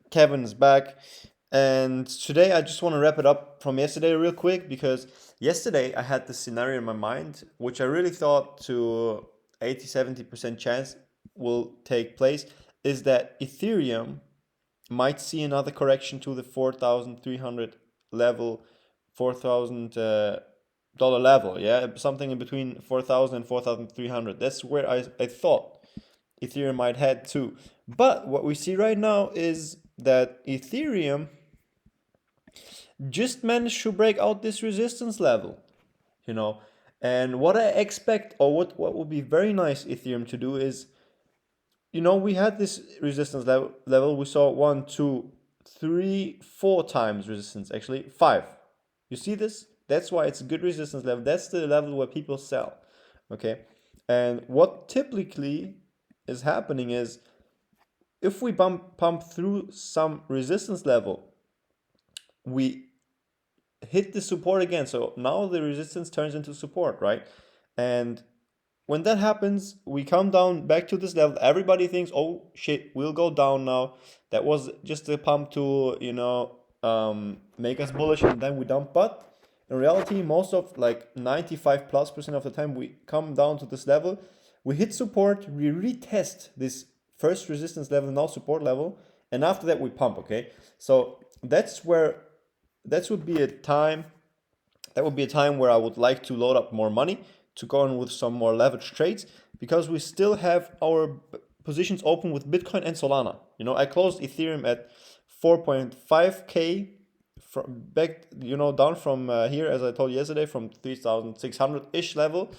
Kevin is back. And today I just want to wrap it up from yesterday real quick because yesterday I had this scenario in my mind, which I really thought to 80 70% chance will take place, is that Ethereum might see another correction to the 4,300 level, 4,000 dollar level. Yeah, something in between 4,000 and 4,300. That's where I thought Ethereum might head to. But what we see right now is that Ethereum just managed to break out this resistance level, you know. And what I expect, or what would be very nice Ethereum to do is, we had this resistance level. We saw one, two, three, four times resistance, actually, five. You see this? That's why it's a good resistance level. That's the level where people sell. Okay. And what typically is happening is if we pump through some resistance level, we hit the support again. So now the resistance turns into support, right? And when that happens, we come down back to this level. Everybody thinks, oh shit, we'll go down now. That was just a pump to, make us bullish, and then we dump. But in reality, most of like 95+% of the time, we come down to this level. We hit support, we retest this first resistance level, now support level, and after that, we pump, okay? So that would be a time where I would like to load up more money to go on with some more leverage trades because we still have our positions open with Bitcoin and Solana. I closed Ethereum at 4.5k from back, down from here, as I told you yesterday, from 3,600 ish level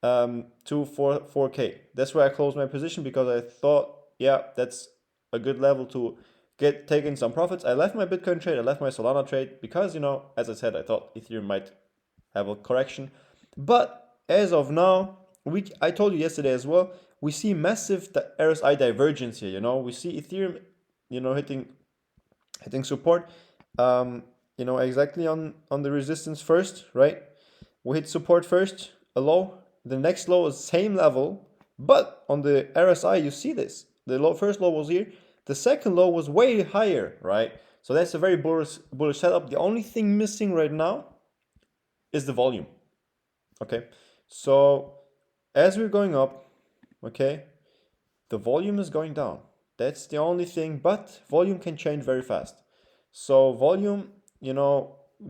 to 4k. That's where I closed my position because I thought, yeah, that's a good level to get taking some profits. I left my Bitcoin trade, I left my Solana trade because, as I said, I thought Ethereum might have a correction. But as of now, I told you yesterday as well, we see massive RSI divergence here. We see Ethereum, hitting support, exactly on the resistance first, right? We hit support first, a low. The next low is same level, but on the RSI, you see this. The first low was here. The second low was way higher, right? So that's a very bullish setup. The only thing missing right now is the volume. Okay, so as we're going up, okay, the volume is going down. That's the only thing, but volume can change very fast. So volume,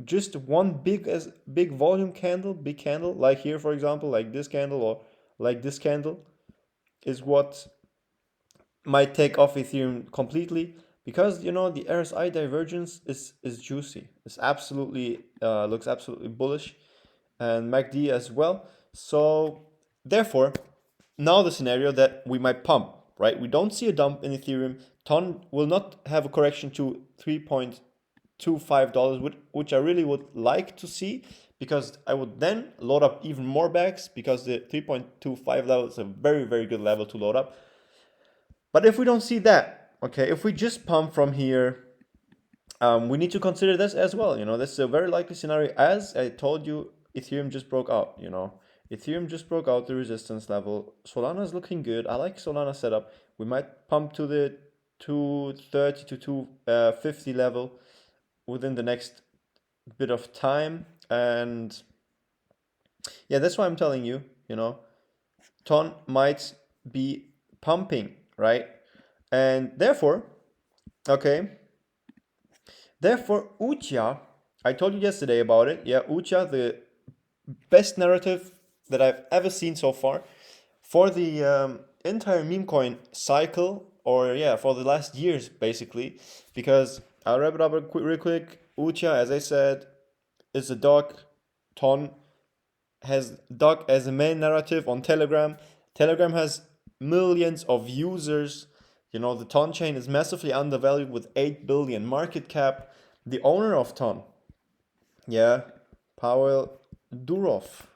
just one big volume candle, big candle, like here for example, like this candle or like this candle, is what might take off Ethereum completely because the RSI divergence is juicy. It's absolutely looks absolutely bullish, and MACD as well. So therefore, now the scenario that we might pump, right? We don't see a dump in Ethereum. Ton will not have a correction to $3.25, which I really would like to see because I would then load up even more bags because the 3.25 level is a very, very good level to load up. But if we don't see that, okay, if we just pump from here, we need to consider this as well. This is a very likely scenario. As I told you, Ethereum just broke out. Ethereum just broke out the resistance level. Solana is looking good. I like Solana setup. We might pump to the 230 to 250 level within the next bit of time. And yeah, that's why I'm telling you, Ton might be pumping, right? And therefore, okay, therefore, Ucha, I told you yesterday about it. Yeah, Ucha, the best narrative that I've ever seen so far for the entire meme coin cycle, or yeah, for the last years basically. Because I'll wrap it up real quick. Ucha, as I said, is a dog. Ton has dog as a main narrative on Telegram. Telegram has millions of users. The Ton chain is massively undervalued with 8 billion market cap. The owner of Ton, yeah, Pavel Durov.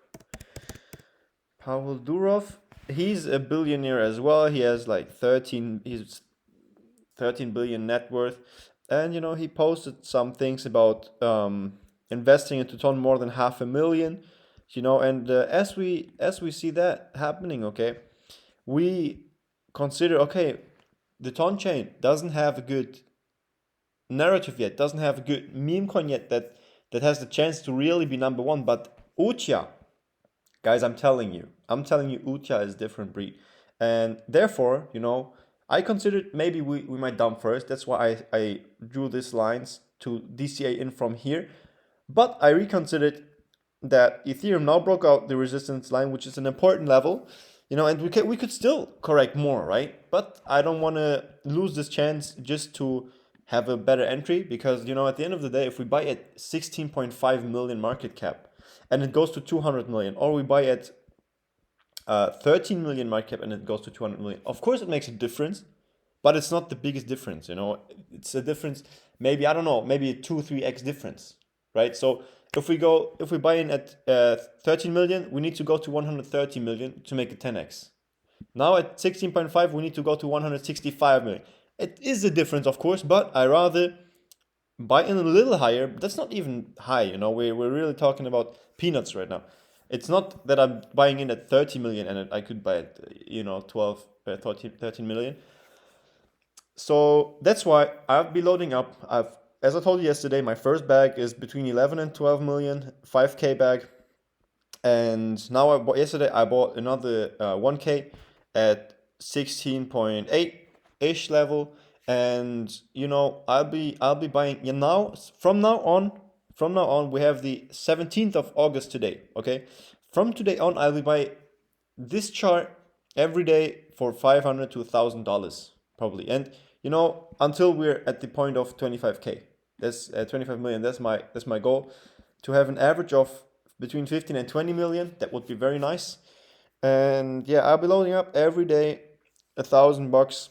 Pavel Durov, he's a billionaire as well. He has like 13 billion net worth. And he posted some things about investing into Ton more than 500,000. And as we see that happening, okay, we consider, okay, the Ton chain doesn't have a good narrative yet, doesn't have a good meme coin yet that has the chance to really be number one. But Ucha, guys, I'm telling you, Ucha is a different breed, and therefore, I considered maybe we might dump first. That's why I drew these lines to DCA in from here. But I reconsidered that Ethereum now broke out the resistance line, which is an important level, and we could still correct more, right? But I don't want to lose this chance just to have a better entry, because at the end of the day, if we buy at 16.5 million market cap and it goes to 200 million, or we buy at 13 million market cap and it goes to 200 million, of course it makes a difference, but it's not the biggest difference. It's a difference, maybe, I don't know, maybe a 2 3x difference, right? So if we buy in at 13 million, we need to go to 130 million to make a 10x. Now at 16.5, we need to go to 165 million. It is a difference, of course, but I rather buy in a little higher. But that's not even high, we're really talking about peanuts right now. It's not that I'm buying in at 30 million and I could buy at 12 13 million. So that's why I'll be loading up. As I told you yesterday, my first bag is between 11 and 12 million, 5K bag. And now yesterday I bought another 1K at 16.8 ish level. And I'll be buying, from now on we have the 17th of August today, okay? From today on, I'll be buying this chart every day for $500 to $1,000 probably. And until we're at the point of 25K. That's 25 million. That's my goal, to have an average of between 15 and 20 million. That would be very nice. And yeah, I'll be loading up every day $1,000,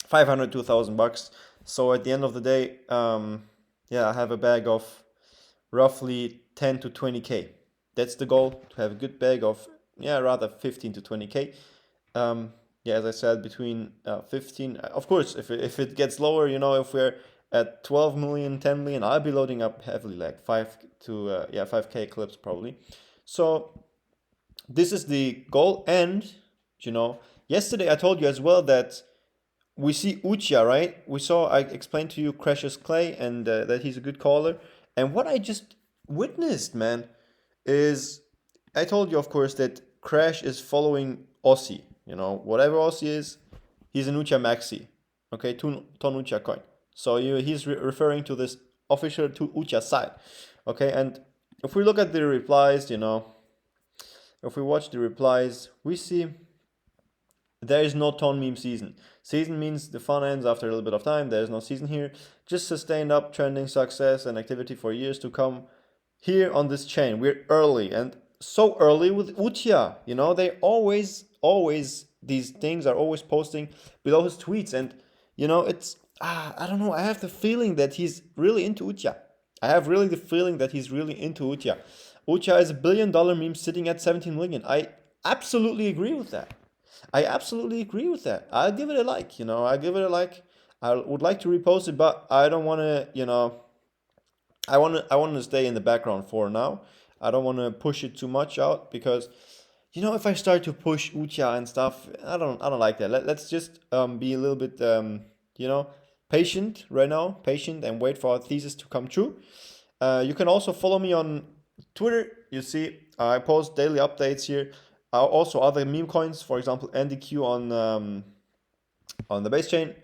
500 to $1,000. So at the end of the day, I have a bag of roughly 10 to 20K. That's the goal, to have a good bag of, rather 15 to 20K. As I said, between 15. Of course, if it gets lower, if we're at 12 million, 10 million, I'll be loading up heavily, like 5K clips probably. So this is the goal. And yesterday I told you as well that we see Ucha, right? I explained to you Crash's Clay, and that he's a good caller. And what I just witnessed, man, is I told you, of course, that Crash is following Aussie. Whatever Aussie is, he's an Ucha Maxi. Okay, ton Ucha coin. So he's referring to this official to Ucha side. Okay, and if we look at the replies, if we watch the replies, we see there is no ton meme season. Season means the fun ends after a little bit of time. There is no season here. Just sustained up trending success and activity for years to come here on this chain. We're early, and so early with Ucha. They always, these things are always posting below his tweets. And, it's, I don't know. I have the feeling that he's really into Ucha. I have really the feeling that he's really into Ucha. Ucha is $1 billion meme sitting at 17 million. I absolutely agree with that. I'll give it a like, I would like to repost it, but I don't want to, I want to stay in the background for now. I don't want to push it too much out, because, if I start to push Ucha and stuff, I don't like that. Let's just be a little bit, patient right now, and wait for our thesis to come true. You can also follow me on Twitter. You see, I post daily updates here. Also, other meme coins, for example, NDQ on the base chain,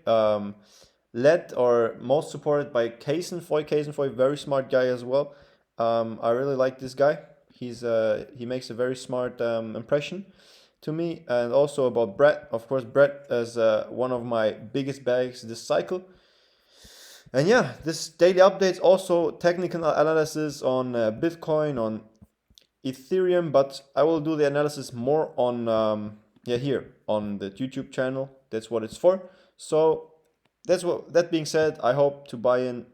led or most supported by Kaysen very smart guy as well. I really like this guy. He makes a very smart impression to me. And also about Brett, of course, Brett is one of my biggest bags this cycle. And yeah, this daily updates, also technical analysis on Bitcoin, on Ethereum, but I will do the analysis more on here on the YouTube channel. That's what it's for. So that being said, I hope to buy in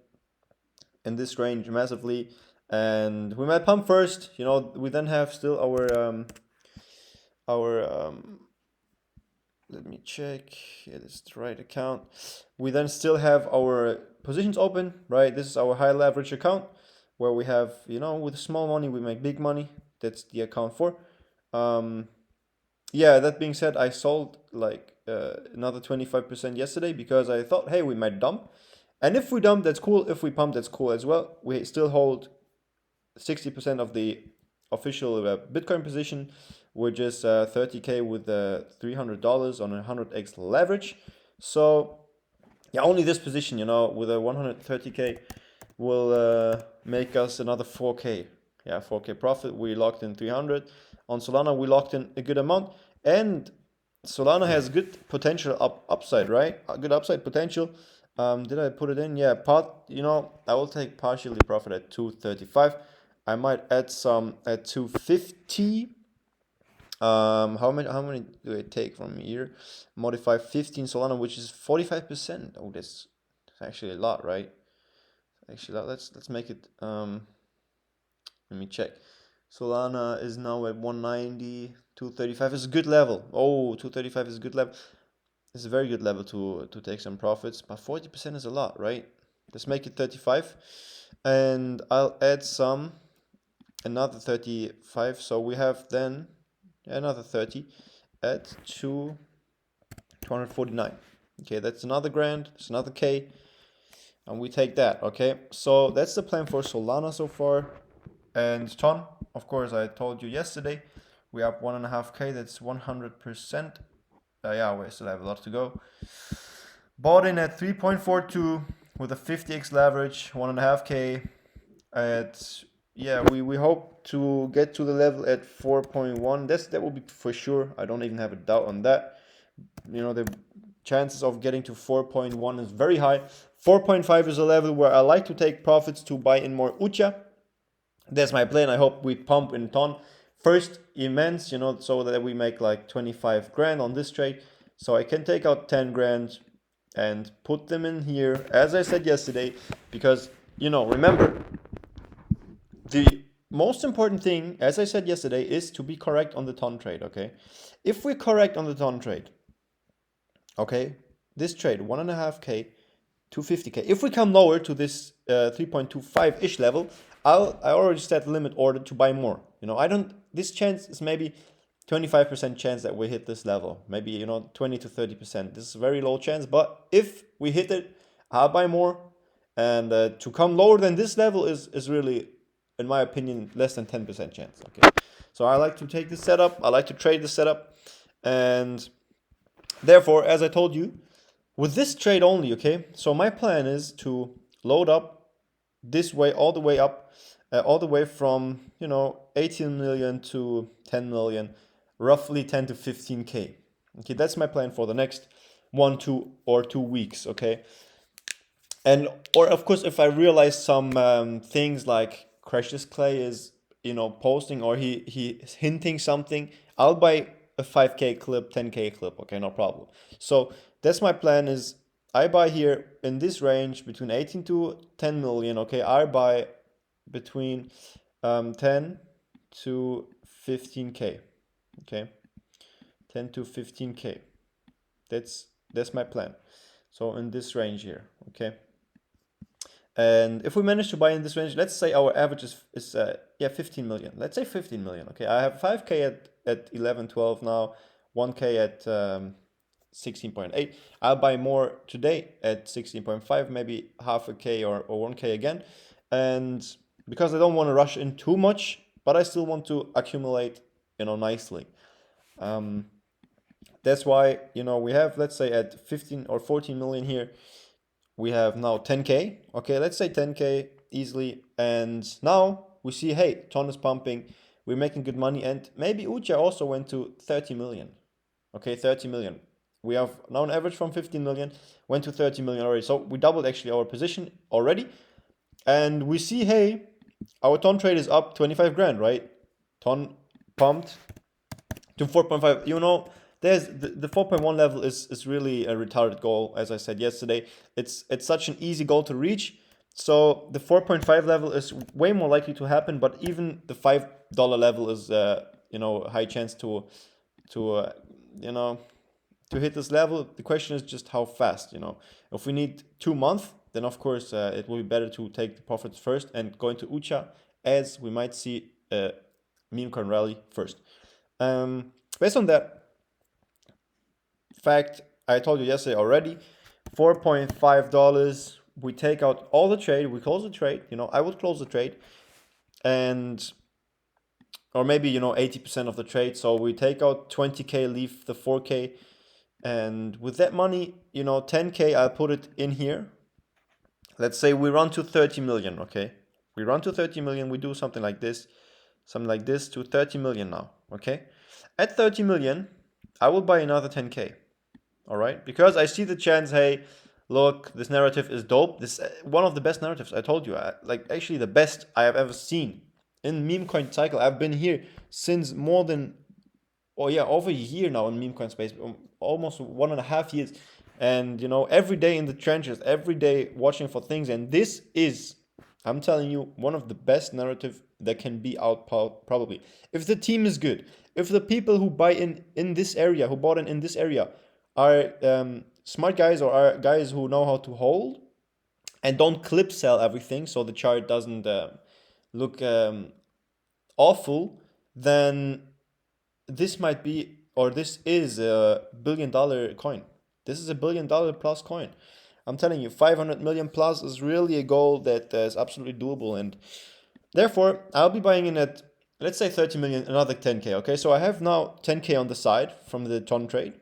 this range massively, and we might pump first. We then have still our let me check. It is the right account. We then still have our positions open, right? This is our high leverage account, where we have, with small money we make big money. That's the account for. That being said, I sold like another 25% yesterday, because I thought, hey, we might dump. And if we dump, that's cool. If we pump, that's cool as well. We still hold 60% of the official Bitcoin position, which is 30K with $300 on a 100x leverage. So yeah, only this position, with a 130K will make us another 4K. Yeah, 4K profit. We locked in 300. On Solana, we locked in a good amount. And Solana has good potential upside, right? A good upside potential. Did I put it in? Yeah, I will take partially profit at 235. I might add some at 250. How many do I take from here? Modify 15 Solana, which is 45%. Oh, that's actually a lot, right? Actually, let's make it. Let me check. Solana is now at 190. 235 is a good level. Oh, 235 is a good level. It's a very good level to take some profits, but 40% is a lot, right? Let's make it 35, and I'll add another 35. So we have then another 30 at 249. Okay, that's another grand. It's another K, and we take that. Okay, so that's the plan for Solana so far. And Ton, of course, I told you yesterday, we have 1.5K. That's 100%. Yeah, we still have a lot to go. Bought in at 3.42 with a 50x leverage, 1.5K. We hope to get to the level at 4.1. That will be for sure. I don't even have a doubt on that. The chances of getting to 4.1 is very high. 4.5 is a level where I like to take profits to buy in more Ucha. That's my plan. I hope we pump in Ton first immense, so that we make like 25 grand on this trade. So I can take out 10 grand and put them in here, as I said yesterday, because, remember, the most important thing, as I said yesterday, is to be correct on the Ton trade, okay? If we're correct on the Ton trade, okay, this trade, 1.5K, 250K. If we come lower to this 3.25-ish level, I already set limit order to buy more. This chance is maybe 25% chance that we hit this level. Maybe, 20 to 30%. This is a very low chance, but if we hit it, I'll buy more. And to come lower than this level is really, in my opinion, less than 10% chance. Okay, so I like to take this setup. I like to trade this setup. And therefore, as I told you, with this trade only, okay, so my plan is to load up this way, all the way up, all the way from, 18 million to 10 million, roughly 10 to 15K. Okay, that's my plan for the next 2 weeks, okay? Or of course, if I realize some things like Crash's Clay is, posting, or he's hinting something, I'll buy a 5K clip, 10K clip, okay, no problem. So that's my plan is I buy here in this range between 18 to 10 million, okay? I buy between 10 to 15K, okay? 10 to 15K. That's my plan. So in this range here, okay? And if we manage to buy in this range, let's say our average is 15 million. Let's say 15 million, okay? I have 5K at 11, 12 now, 1K at 16.8. I'll buy more today at 16.5, maybe half a K or 1K again. And because I don't want to rush in too much, but I still want to accumulate, nicely. That's why, we have, let's say at 15 or 14 million here, we have now 10K. Okay, let's say 10K easily. And now we see, hey, Ton is pumping. We're making good money. And maybe Ucha also went to 30 million. Okay, 30 million. We have now an average from 15 million, went to 30 million already. So we doubled actually our position already. And we see, hey, our Ton trade is up 25 grand, right? Ton pumped to 4.5. There's the 4.1 level is really a retarded goal, as I said yesterday. It's such an easy goal to reach. So the 4.5 level is way more likely to happen, but even the $5 level is high chance to hit this level. The question is just how fast. If we need 2 months, then of course it will be better to take the profits first and go into Ucha, as we might see a meme coin rally first. Based on that fact, I told you yesterday already, $4.5 we take out all the trade, we close the trade, I would close the trade, and or maybe 80% of the trade. So we take out 20K, leave the 4K, and with that money, 10K, I'll put it in here. Let's say we run to 30 million, okay? We run to 30 million, we do something like this to 30 million now, okay? At 30 million, I will buy another 10K, all right? Because I see the chance, hey, look, this narrative is dope. This is one of the best narratives, I told you. Like, actually the best I have ever seen in meme coin cycle. I've been here since more than, over a year now in meme coin space, almost 1.5 years. And, every day in the trenches, every day watching for things. And this is, I'm telling you, one of the best narrative that can be out probably. If the team is good, if the people who buy in this area, who bought in this area are smart guys or are guys who know how to hold and don't clip sell everything so the chart doesn't look awful, then this might be, or this is a $1 billion coin. This is a $1 billion plus coin. I'm telling you, 500 million plus is really a goal that is absolutely doable. And therefore, I'll be buying in at, let's say 30 million, another 10K. Okay, so I have now 10K on the side from the ton trade.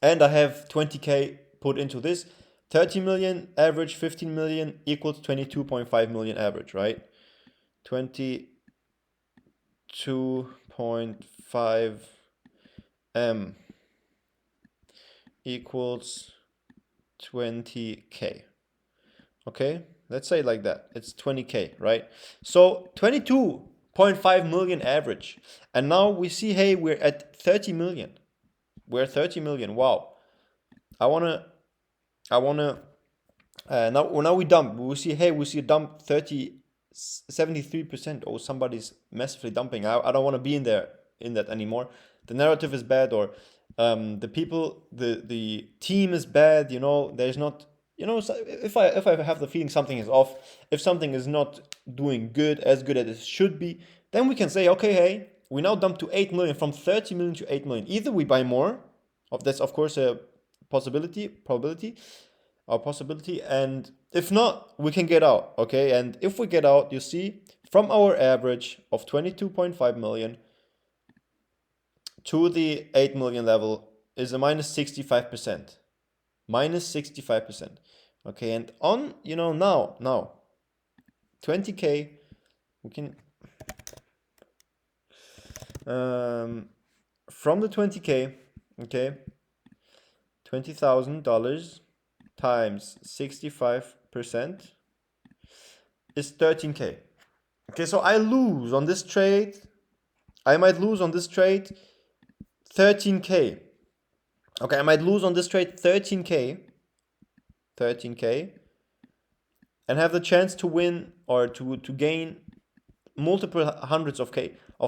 And I have 20K put into this. 30 million average, 15 million equals 22.5 million average, right? 22.5 M equals 20K. Okay, let's say it like that. It's 20K, right? So 22.5 million average. And now we see, hey, we're at 30 million. We're at 30 million. Wow. I wanna now we dump. We see a dump 73%. Oh, somebody's massively dumping. I don't want to be in that anymore. The narrative is bad, or the people, the team is bad. There's not. So if I have the feeling something is off, if something is not doing as good as it should be, then we can say, okay, hey, we now dump to 8 million, from 30 million to 8 million. Either we buy more, that's of course a possibility, and if not, we can get out, okay? And if we get out, you see, from our average of 22.5 million to the 8 million level is a minus 65%. Minus 65%. Okay, and on, now 20K, we can from the 20K, okay, $20,000 times 65% is 13K. Okay, so I lose on this trade. I might lose on this trade 13K. Okay, I might lose on this trade 13K, and have the chance to win or to gain multiple hundreds of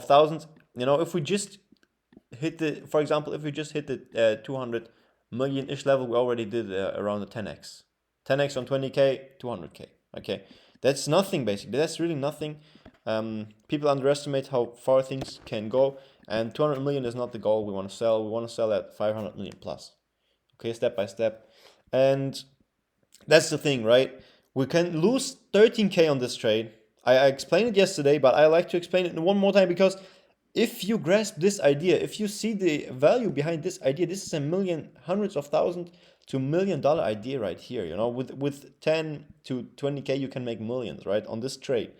thousands. If we just hit for example, if we just hit the 200 million-ish level, we already did around the 10x. 10x on 20K, 200K. Okay, that's nothing basically. That's really nothing. People underestimate how far things can go, and 200 million is not the goal we want to sell. We want to sell at 500 million plus. Okay, step by step. And that's the thing, right? We can lose 13K on this trade. I explained it yesterday, but I like to explain it one more time, because if you grasp this idea, if you see the value behind this idea, this is a million, hundreds of thousands to $1 million idea right here. With 10 to 20K, you can make millions, right, on this trade.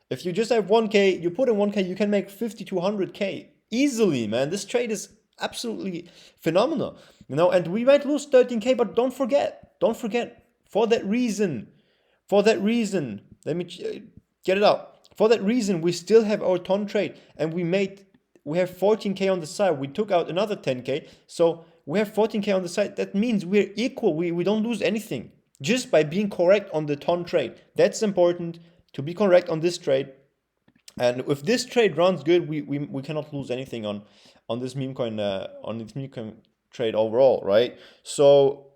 If you just have 1K, you put in 1K, you can make 50 to 100K easily, man. This trade is absolutely phenomenal, and we might lose 13K, but don't forget, for that reason, let me get it out. For that reason, we still have our ton trade, and we have 14K on the side. We took out another 10K, so we have 14K on the side. That means we're equal. We don't lose anything just by being correct on the ton trade. That's important, to be correct on this trade. And if this trade runs good, we cannot lose anything on this meme coin trade overall, right? So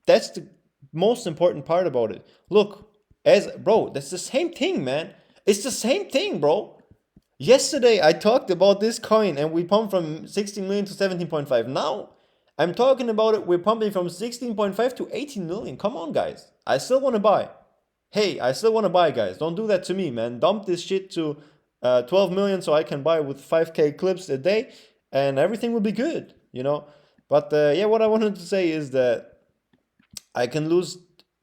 that's the most important part about it. Look, that's the same thing, man. It's the same thing, bro. Yesterday I talked about this coin and we pumped from 16 million to 17.5. Now I'm talking about it. We're pumping from 16.5 to 18 million. Come on, guys. I still want to buy. Hey, I still want to buy, guys. Don't do that to me, man. Dump this shit to 12 million so I can buy with 5K clips a day and everything will be good, you know? But yeah, what I wanted to say is that I can lose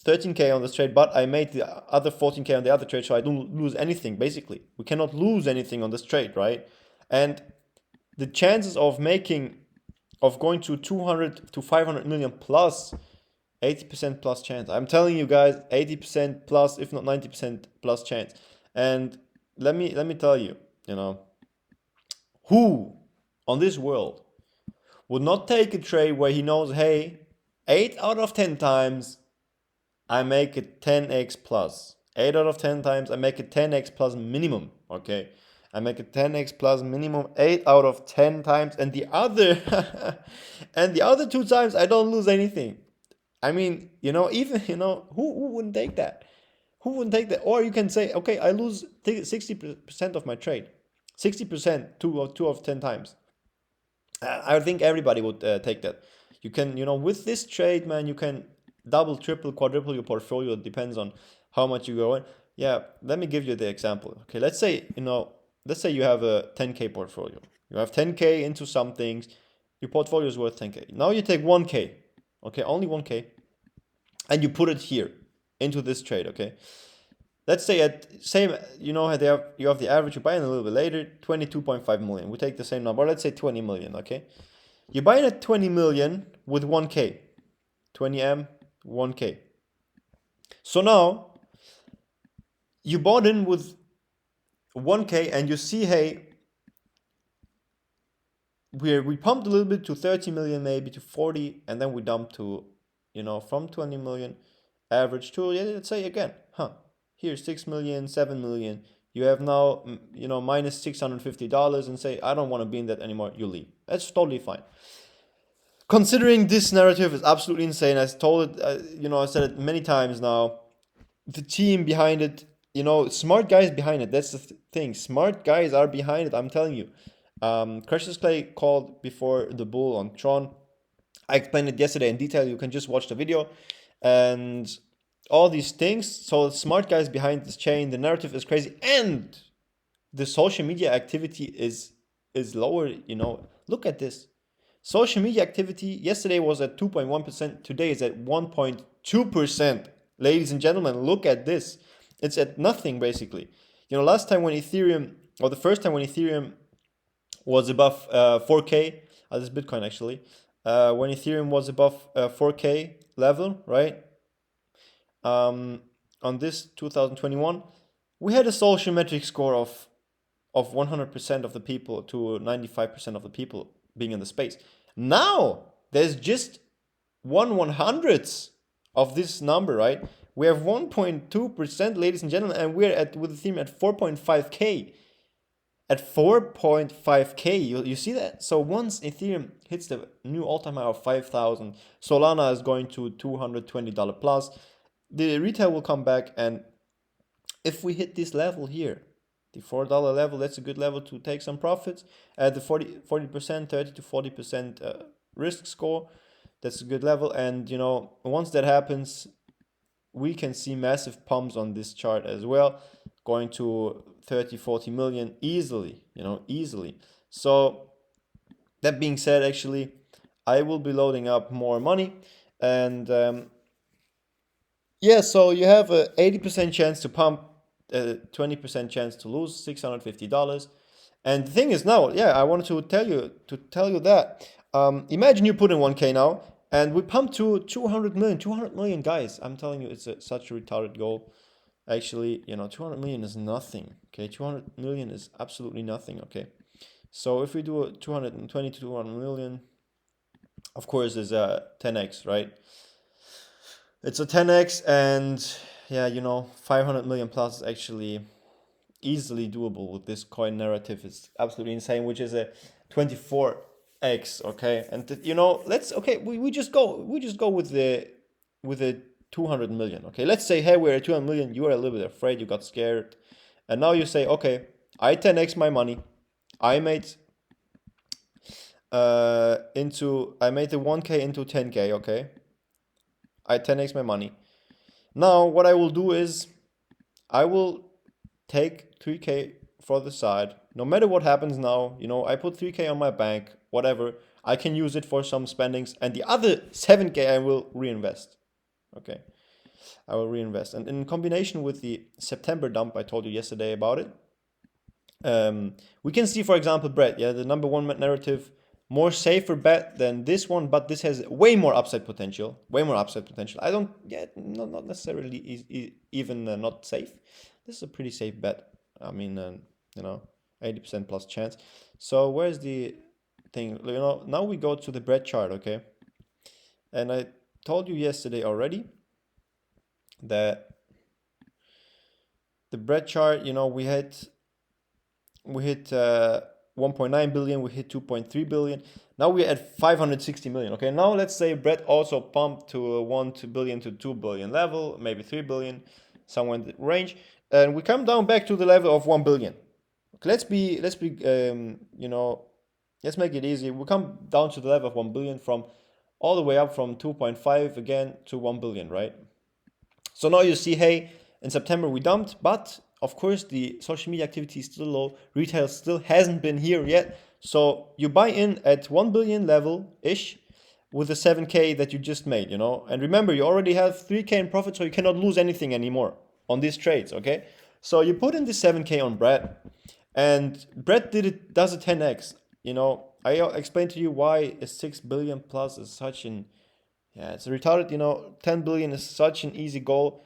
13K on this trade, but I made the other 14K on the other trade, so I don't lose anything, basically. We cannot lose anything on this trade, right? And the chances of going to 200 to 500 million plus, 80% plus chance. I'm telling you guys, 80% plus, if not 90% plus chance. And let me tell you, who on this world would not take a trade where he knows, hey, 8 out of 10 times I make it 10x plus. 8 out of 10 times I make it 10x plus minimum, okay? I make it 10x plus minimum 8 out of 10 times, and the other and the other 2 times I don't lose anything. I mean, even, who wouldn't take that? Who wouldn't take that? Or you can say, okay, I lose 60% of my trade. 60%, 2 of 10 times. I think everybody would take that. You can, with this trade, man, you can double, triple, quadruple your portfolio. It depends on how much you go in. Yeah, let me give you the example. Okay, let's say you have a 10K portfolio. You have 10K into some things. Your portfolio is worth 10K. Now you take 1K. Okay, only 1K. And you put it here into this trade, okay? Let's say you have the average, you buy in a little bit later, 22.5 million. We take the same number, let's say 20 million, okay? You buy in at 20 million with 1K. 20M, 1K. So now, you bought in with 1K and you see, hey, we pumped a little bit to 30 million, maybe to 40, and then we dumped to, from 20 million average to, let's say again, here's 6 million, 7 million. You have now, minus $650 and say, I don't want to be in that anymore. You leave. That's totally fine. Considering this narrative is absolutely insane. I told it, I said it many times now. The team behind it, smart guys behind it. That's the thing. Smart guys are behind it. I'm telling you. Cassius Clay called before the bull on Tron. I explained it yesterday in detail. You can just watch the video. And all these things. So smart guys behind this chain. The narrative is crazy. And the social media activity is lower. Look at this. Social media activity yesterday was at 2.1%. Today is at 1.2%. Ladies and gentlemen, look at this. It's at nothing, basically. Last time when Ethereum, or the first time when Ethereum was above 4K, this is Bitcoin actually, when Ethereum was above 4K level, right? On this 2021, we had a social metric score of 100% of the people to 95% of the people being in the space. Now there's just 1/100th of this number, right? We have 1.2%, ladies and gentlemen, and we're with Ethereum at 4.5K. At 4.5K, you see that? So once Ethereum hits the new all-time high of 5,000, Solana is going to $220 plus. The retail will come back, and if we hit this level here, the $4 level, that's a good level to take some profits. At the 40%, 30 to 40% risk score, that's a good level. And once that happens, we can see massive pumps on this chart as well, going to 30, 40 million easily, easily. So that being said, actually, I will be loading up more money. And yeah, so you have a 80% chance to pump, 20% chance to lose $650. And the thing is now, I wanted to tell you that. Imagine you put in 1K now, and we pump to 200 million, guys. I'm telling you, it's such a retarded goal. Actually, 200 million is nothing. Okay, 200 million is absolutely nothing. Okay, so if we do a 220 to 200 million, of course, is a 10x, right? It's a 10x, and 500 million plus is actually easily doable with this coin narrative. It's absolutely insane, which is a 24x. Okay, and we just go with the 200 million. Okay, let's say, hey, we're at 200 million. You were a little bit afraid, you got scared, and now you say, okay, I 10x my money. I made I made the 1K into 10K, okay? I 10x my money. Now what I will do is I will take 3K for the side. No matter what happens now, I put 3K on my bank, whatever. I can use it for some spendings, and the other 7K I will reinvest. Okay, I will reinvest. And in combination with the September dump I told you yesterday about it, we can see, for example, Brett, yeah, the number one narrative, more safer bet than this one, but this has way more upside potential. Way more upside potential. I don't, yeah, not necessarily even not safe. This is a pretty safe bet. I mean, 80% plus chance. So where's the thing? Now we go to the Brett chart, okay? And I told you yesterday already that the Brett chart, we hit 1.9 billion, we hit 2.3 billion. Now we're at 560 million. Okay, now let's say Brett also pumped to a 1 billion to 2 billion level, maybe 3 billion, somewhere in the range, and we come down back to the level of 1 billion. Okay, let's make it easy. We come down to the level of 1 billion from all the way up from 2.5 again to 1 billion, right? So now you see, hey, in September we dumped, but of course the social media activity is still low. Retail still hasn't been here yet. So you buy in at 1 billion level-ish with the 7K that you just made, And remember, you already have 3K in profit, so you cannot lose anything anymore on these trades, okay? So you put in the 7K on Brett, and Brett does a 10x. I explained to you why a 6 billion plus is such an, it's retarded, 10 billion is such an easy goal.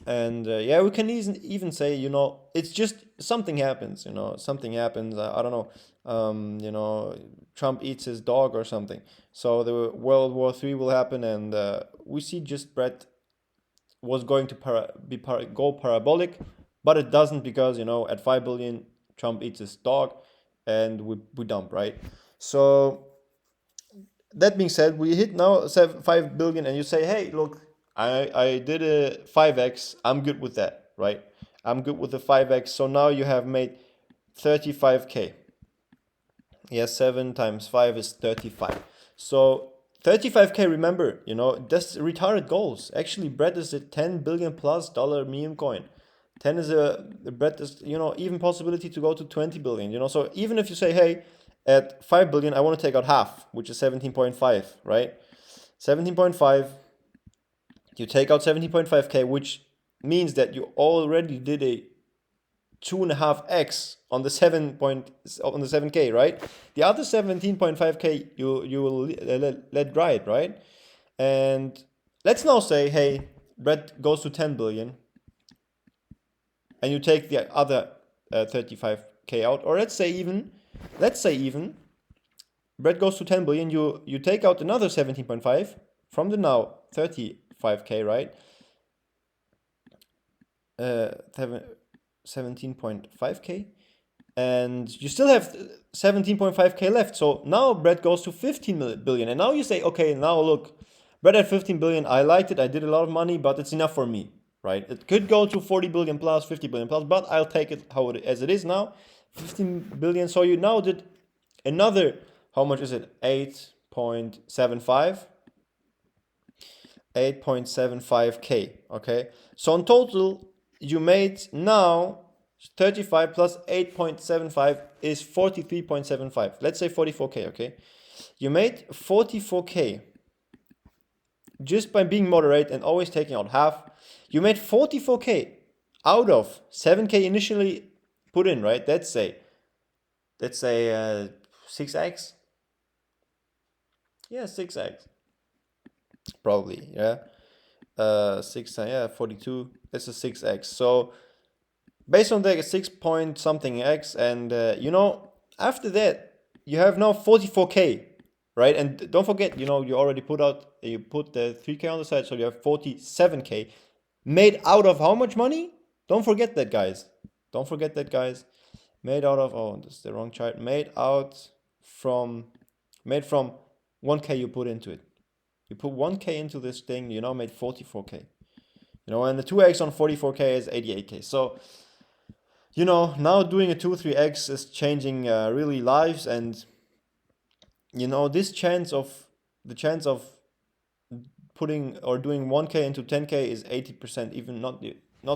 And we can even say, it's just something happens, something happens. I don't know, Trump eats his dog or something. So the World War III will happen, and we see just Brett was going to go parabolic, but it doesn't because, at 5 billion, Trump eats his dog, and we dump, right? So that being said, we hit now 5 billion, and you say, hey, look, I did a 5x. I'm good with that, right? I'm good with the 5x. So now you have made 35K. Yes, 7 times 5 is 35. So 35K, remember, that's retarded goals. Actually, Brett is a $10 billion plus meme coin. 10 is Brett is, even possibility to go to 20 billion, So even if you say, hey, at 5 billion, I want to take out half, which is 17.5, right? 17.5. You take out 17.5K, which means that you already did a 2.5x on the 7K, right? The other 17.5K you will let ride, right? And let's now say, hey, Brett goes to 10 billion, and you take the other 35K out, or let's say even, Brett goes to 10 billion, you take out another 17.5 from the now 35K, right? 17.5K, and you still have 17.5K left. So now Brett goes to 15 billion, and now you say, okay, now look, Brett at 15 billion, I liked it, I did a lot of money, but it's enough for me, right? It could go to 40 billion plus, 50 billion plus, but I'll take it as it is now, 15 billion. So you now did another, how much is it? 8.75K, okay? So in total, you made now 35 plus 8.75 is 43.75. Let's say 44K, okay? You made 44K just by being moderate and always taking out half. You made 44K out of 7K initially put in, right? Let's say 6x. Yeah, 6x. Probably, yeah. 42. That's a 6x. So based on the 6 point something x, and after that you have now 44K, right? And don't forget, you already put the 3K on the side, so you have 47K made out of how much money? Don't forget that, guys. Made out of, oh, this is the wrong chart. Made from 1K you put into it. You put 1K into this thing, you now made 44K. And the 2x on 44K is 88K. So, now doing a 2-3x is changing really lives, and this chance of the chance of putting or doing 1K into 10K is 80%, even not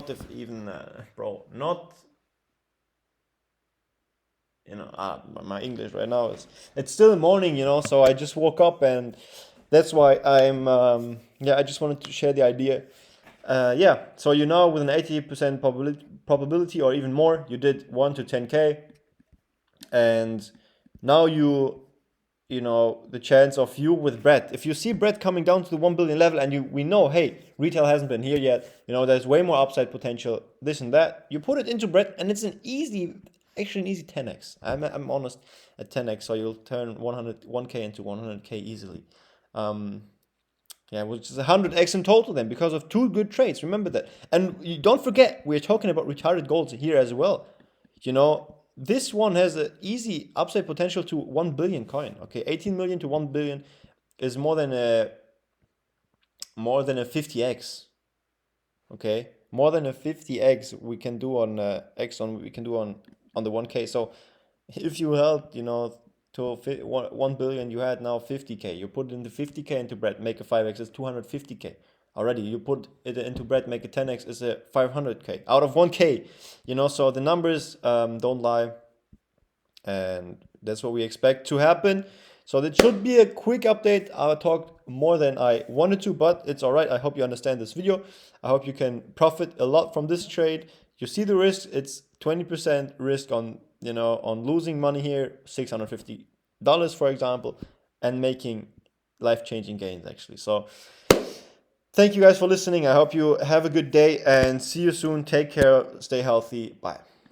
if even bro, not my English right now is it's still morning, so I just woke up, and that's why I'm yeah, I just wanted to share the idea. Yeah, so with an 80% probability or even more, you did 1 to 10K, and now the chance of you with bread. If you see bread coming down to the 1 billion level, and we know, hey, retail hasn't been here yet, there's way more upside potential, this and that, you put it into bread, and it's actually an easy 10x. I'm honest, at 10x, so you'll turn 1K into 100K easily. Yeah, which is 100x in total then, because of two good trades. Remember that. And you don't forget, we're talking about retarded goals here as well. This one has an easy upside potential to 1 billion coin. Okay, 18 million to 1 billion is more than a 50x. Okay, more than a 50x we can do on we can do on the 1K. So if you held, to 1 billion, you had now 50K. You put it into 50K into bread, make a 5x, it's 250K. Already, you put it into bread, make a 10x, is a 500K out of 1K. So the numbers don't lie, and that's what we expect to happen. So that should be a quick update. I talked more than I wanted to, but it's all right. I hope you understand this video. I hope you can profit a lot from this trade. You see the risk. It's 20% risk on losing money here, $650, for example, and making life-changing gains, actually. So thank you guys for listening. I hope you have a good day, and see you soon. Take care. Stay healthy. Bye.